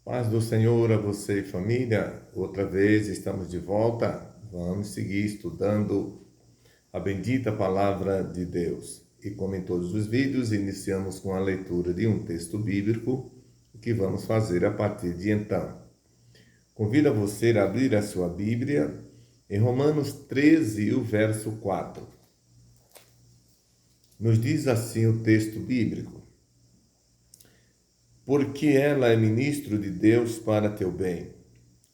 Paz do Senhor a você e família. Outra vez estamos de volta. Vamos seguir estudando a bendita palavra de Deus. E como em todos os vídeos, iniciamos com a leitura de um texto bíblico, o que vamos fazer a partir de então. Convido a você a abrir a sua Bíblia em Romanos 13, o verso 4. Nos diz assim o texto bíblico: porque ela é ministro de Deus para teu bem.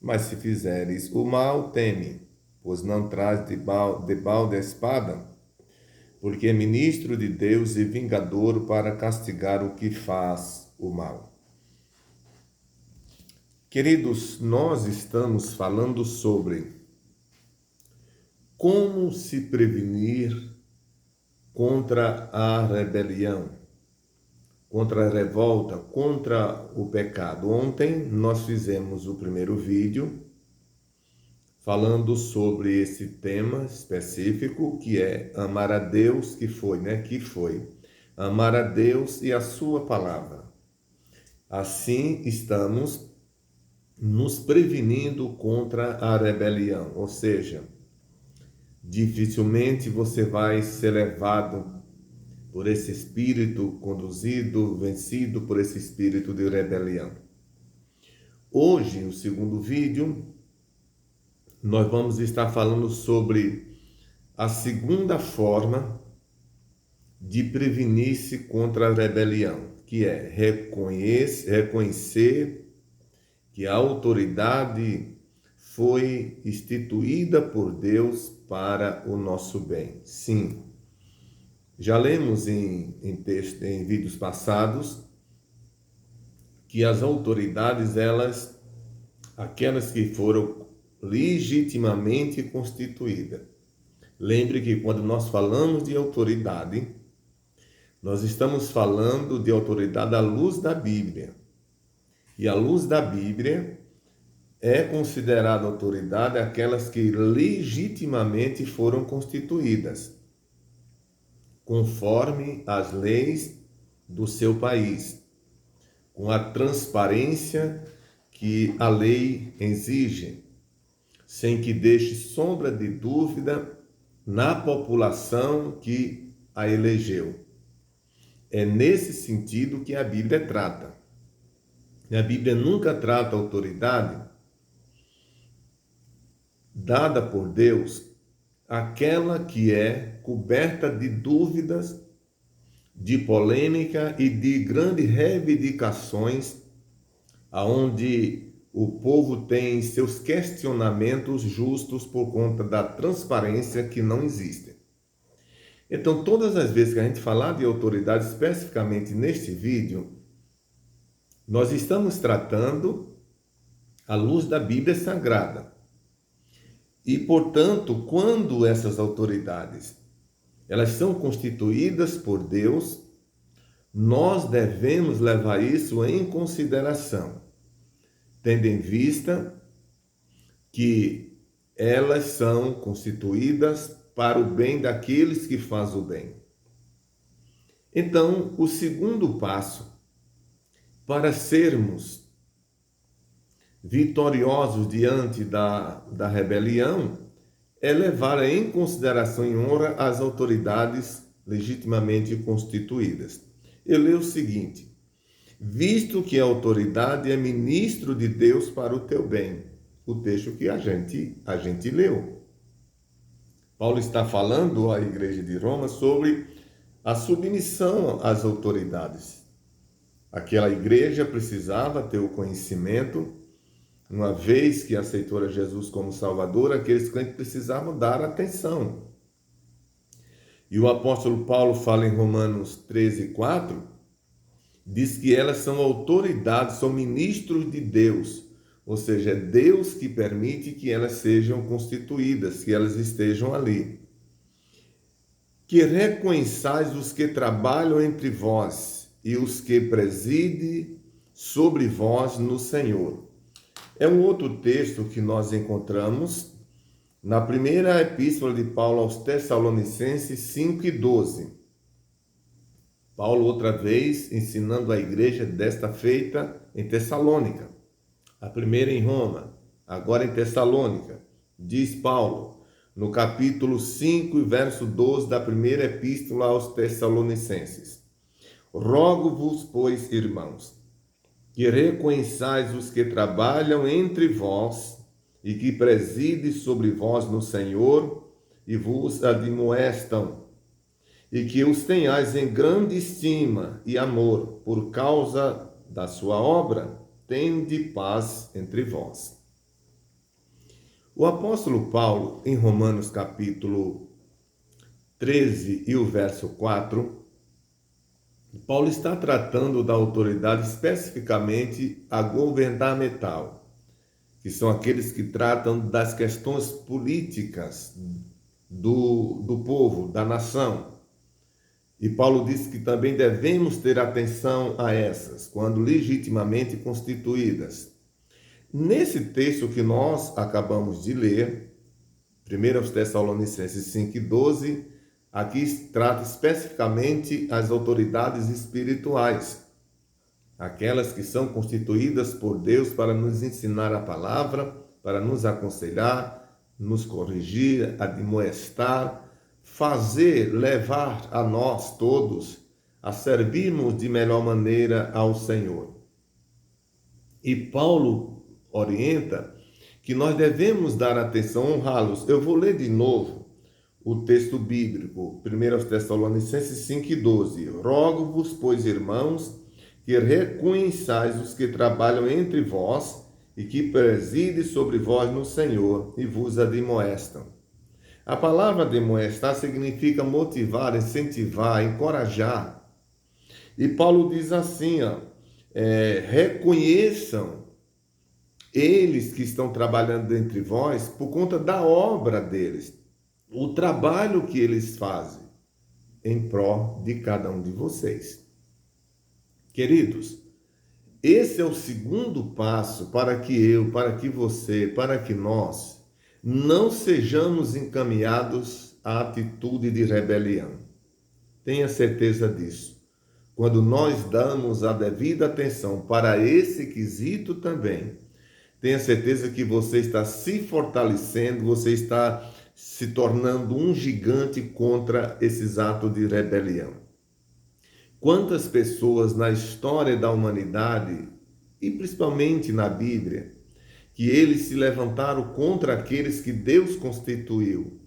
Mas se fizeres o mal, teme, pois não traz de balde a espada, porque é ministro de Deus e vingador para castigar o que faz o mal. Queridos, nós estamos falando sobre como se prevenir contra a rebelião, contra a revolta, contra o pecado. Ontem nós fizemos o primeiro vídeo falando sobre esse tema específico, que é amar a Deus, que foi amar a Deus e a sua palavra. Assim estamos nos prevenindo contra a rebelião, ou seja, dificilmente você vai ser levado por esse espírito, conduzido, vencido por esse espírito de rebelião. Hoje, no segundo vídeo, nós vamos estar falando sobre a segunda forma de prevenir-se contra a rebelião, que é reconhecer que a autoridade foi instituída por Deus para o nosso bem. Sim, já lemos em vídeos passados que as autoridades, aquelas que foram legitimamente constituídas. Lembre que quando nós falamos de autoridade, nós estamos falando de autoridade à luz da Bíblia. E à luz da Bíblia é considerada autoridade aquelas que legitimamente foram constituídas, conforme as leis do seu país, com a transparência que a lei exige, sem que deixe sombra de dúvida na população que a elegeu. É nesse sentido que a Bíblia trata. A Bíblia nunca trata a autoridade dada por Deus, aquela que é coberta de dúvidas, de polêmica e de grandes reivindicações, aonde o povo tem seus questionamentos justos por conta da transparência que não existe. Então, todas as vezes que a gente falar de autoridade, especificamente neste vídeo, nós estamos tratando à luz da Bíblia Sagrada. E, portanto, quando essas autoridades elas são constituídas por Deus, nós devemos levar isso em consideração, tendo em vista que elas são constituídas para o bem daqueles que fazem o bem. Então, o segundo passo para sermos vitoriosos diante da rebelião é levar em consideração e honra as autoridades legitimamente constituídas. Eu leio o seguinte: visto que a autoridade é ministro de Deus para o teu bem. O texto que a gente leu. Paulo está falando à igreja de Roma sobre a submissão às autoridades. Aquela igreja precisava ter o conhecimento, uma vez que aceitou a Jesus como Salvador, aqueles crentes precisavam dar atenção. E o apóstolo Paulo fala em Romanos 13, 4, diz que elas são autoridades, são ministros de Deus, ou seja, é Deus que permite que elas sejam constituídas, que elas estejam ali. Que reconheçais os que trabalham entre vós e os que presidem sobre vós no Senhor. É um outro texto que nós encontramos na primeira epístola de Paulo aos Tessalonicenses 5:12. Paulo outra vez ensinando a igreja desta feita em Tessalônica. A primeira em Roma, agora em Tessalônica. Diz Paulo, no capítulo 5 e verso 12 da primeira epístola aos Tessalonicenses: Rogo-vos, pois, irmãos, que reconheçais os que trabalham entre vós e que presidem sobre vós no Senhor e vos admoestam, e que os tenhais em grande estima e amor por causa da sua obra, tende paz entre vós. O apóstolo Paulo, em Romanos capítulo 13 e o verso 4, Paulo está tratando da autoridade especificamente a governamental, que são aqueles que tratam das questões políticas do povo, da nação. E Paulo diz que também devemos ter atenção a essas, quando legitimamente constituídas. Nesse texto que nós acabamos de ler, 1 Tessalonicenses 5:12, aqui trata especificamente as autoridades espirituais, aquelas que são constituídas por Deus para nos ensinar a palavra, para nos aconselhar, nos corrigir, admoestar, fazer, levar a nós todos a servirmos de melhor maneira ao Senhor. E Paulo orienta que nós devemos dar atenção, honrá-los. Eu vou ler de novo o texto bíblico, 1 Tessalonicenses 5:12. Rogo-vos, pois, irmãos, que reconheçais os que trabalham entre vós e que presidem sobre vós no Senhor e vos admoestam. A palavra admoestar significa motivar, incentivar, encorajar. E Paulo diz assim, reconheçam eles que estão trabalhando entre vós por conta da obra deles, o trabalho que eles fazem em prol de cada um de vocês. Queridos, esse é o segundo passo para que eu, para que você, para que nós não sejamos encaminhados à atitude de rebelião. Tenha certeza disso. Quando nós damos a devida atenção para esse quesito também, tenha certeza que você está se fortalecendo, você está se tornando um gigante contra esses atos de rebelião. Quantas pessoas na história da humanidade, e principalmente na Bíblia, que eles se levantaram contra aqueles que Deus constituiu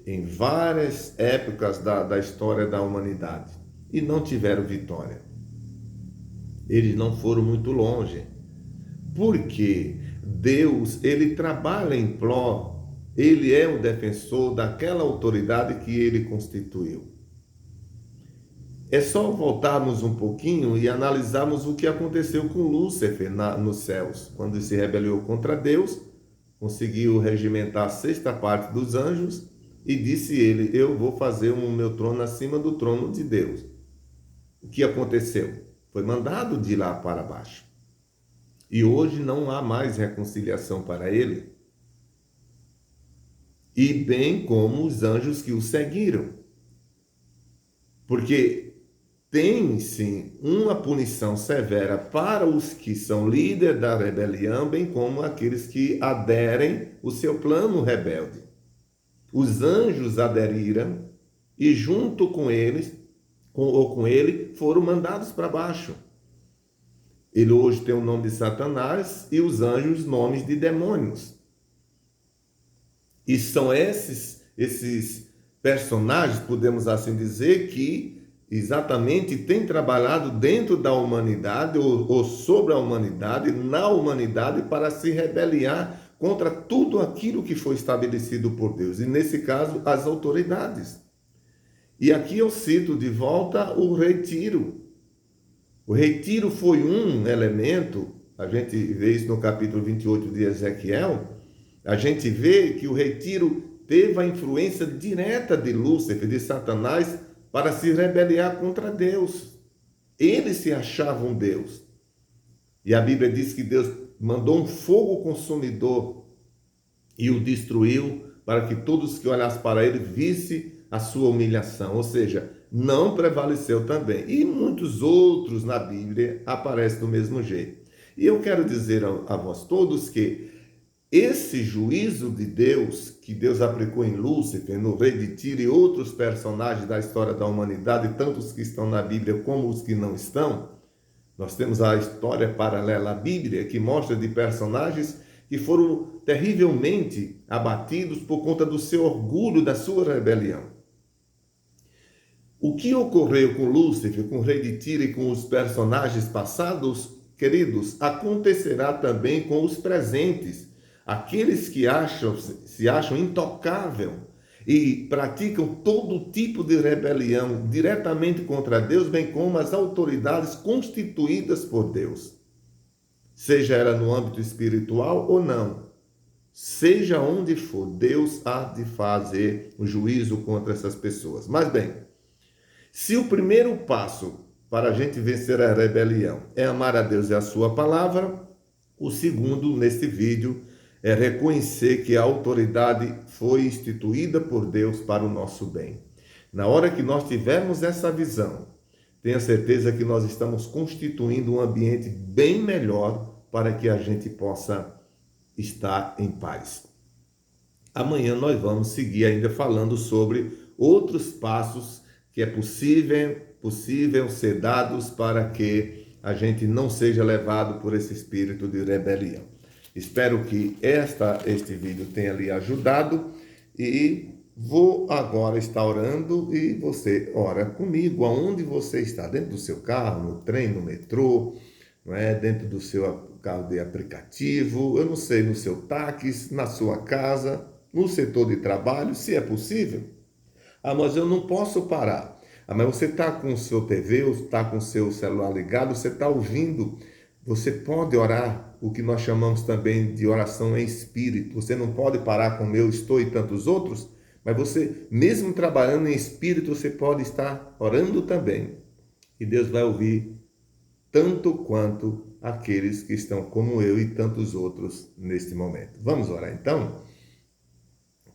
em várias épocas da história da humanidade e não tiveram vitória. Eles não foram muito longe, porque Deus, ele trabalha em prol, ele é o defensor daquela autoridade que ele constituiu. É só voltarmos um pouquinho e analisarmos o que aconteceu com Lúcifer nos céus. Quando se rebelou contra Deus, conseguiu regimentar a sexta parte dos anjos e disse ele, eu vou fazer o meu trono acima do trono de Deus. O que aconteceu? Foi mandado de lá para baixo. E hoje não há mais reconciliação para ele. E bem como os anjos que o seguiram. Porque tem, sim, uma punição severa para os que são líderes da rebelião, bem como aqueles que aderem ao seu plano rebelde. Os anjos aderiram e junto com eles, com ele, foram mandados para baixo. Ele hoje tem o nome de Satanás e os anjos nomes de demônios. E são esses personagens, podemos assim dizer, que exatamente tem trabalhado dentro da humanidade ou sobre a humanidade, na humanidade, para se rebeliar contra tudo aquilo que foi estabelecido por Deus. E nesse caso, as autoridades. E aqui eu cito de volta o retiro. O retiro foi um elemento, a gente vê isso no capítulo 28 de Ezequiel, a gente vê que o retiro teve a influência direta de Lúcifer, de Satanás, para se rebeliar contra Deus. Eles se achavam Deus. E a Bíblia diz que Deus mandou um fogo consumidor e o destruiu para que todos que olhassem para ele vissem a sua humilhação. Ou seja, não prevaleceu também. E muitos outros na Bíblia aparecem do mesmo jeito. E eu quero dizer a vós todos que esse juízo de Deus, que Deus aplicou em Lúcifer, no rei de Tiro e outros personagens da história da humanidade, tanto os que estão na Bíblia como os que não estão, nós temos a história paralela à Bíblia, que mostra de personagens que foram terrivelmente abatidos por conta do seu orgulho, da sua rebelião. O que ocorreu com Lúcifer, com o rei de Tiro e com os personagens passados, queridos, acontecerá também com os presentes. Aqueles que se acham intocável e praticam todo tipo de rebelião diretamente contra Deus, bem como as autoridades constituídas por Deus. Seja ela no âmbito espiritual ou não, seja onde for, Deus há de fazer o juízo contra essas pessoas. Mas bem, se o primeiro passo para a gente vencer a rebelião é amar a Deus e a sua palavra, o segundo, neste vídeo, é reconhecer que a autoridade foi instituída por Deus para o nosso bem. Na hora que nós tivermos essa visão, tenha certeza que nós estamos constituindo um ambiente bem melhor para que a gente possa estar em paz. Amanhã nós vamos seguir ainda falando sobre outros passos que é possível ser dados para que a gente não seja levado por esse espírito de rebelião. Espero que este vídeo tenha lhe ajudado e vou agora estar orando e você ora comigo aonde você está, dentro do seu carro, no trem, no metrô, não é? Dentro do seu carro de aplicativo, eu não sei, no seu táxi, na sua casa, no setor de trabalho, se é possível. Ah, mas eu não posso parar. Ah, mas você está com o seu TV, ou está com o seu celular ligado, você está ouvindo. Você pode orar, o que nós chamamos também de oração em espírito. Você não pode parar com eu estou e tantos outros, mas você, mesmo trabalhando em espírito, você pode estar orando também. E Deus vai ouvir tanto quanto aqueles que estão como eu e tantos outros neste momento. Vamos orar então?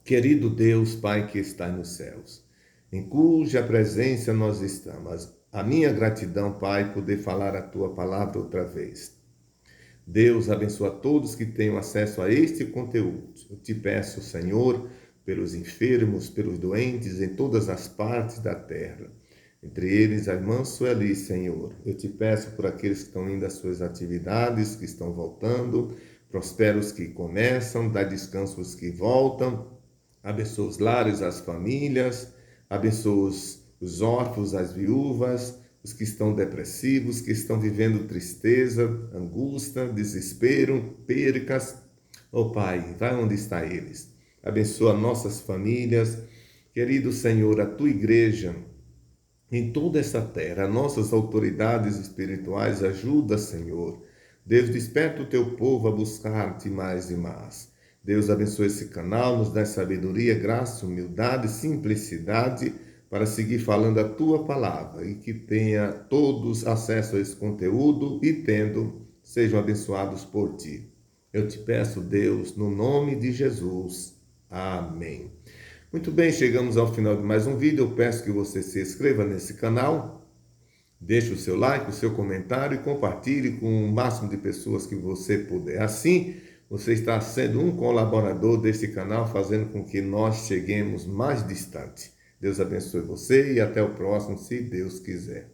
Querido Deus, Pai que está nos céus, em cuja presença nós estamos, a minha gratidão, Pai, poder falar a Tua palavra outra vez. Deus abençoa todos que tenham acesso a este conteúdo. Eu te peço, Senhor, pelos enfermos, pelos doentes em todas as partes da terra. Entre eles, a irmã Sueli, Senhor. Eu te peço por aqueles que estão indo às suas atividades, que estão voltando. Prospera os que começam, dá descanso aos que voltam. Abençoa os lares, as famílias. Abençoa os órfãos, as viúvas, os que estão depressivos, que estão vivendo tristeza, angústia, desespero, percas. Oh Pai, vai onde está eles. Abençoa nossas famílias. Querido Senhor, a Tua igreja em toda essa terra, nossas autoridades espirituais, ajuda, Senhor. Deus, desperta o Teu povo a buscar-Te mais e mais. Deus abençoe esse canal, nos dá sabedoria, graça, humildade, simplicidade para seguir falando a Tua palavra e que tenha todos acesso a esse conteúdo e tendo, sejam abençoados por Ti. Eu te peço, Deus, no nome de Jesus. Amém. Muito bem, chegamos ao final de mais um vídeo. Eu peço que você se inscreva nesse canal, deixe o seu like, o seu comentário e compartilhe com o máximo de pessoas que você puder. Assim, você está sendo um colaborador desse canal, fazendo com que nós cheguemos mais distante. Deus abençoe você e até o próximo, se Deus quiser.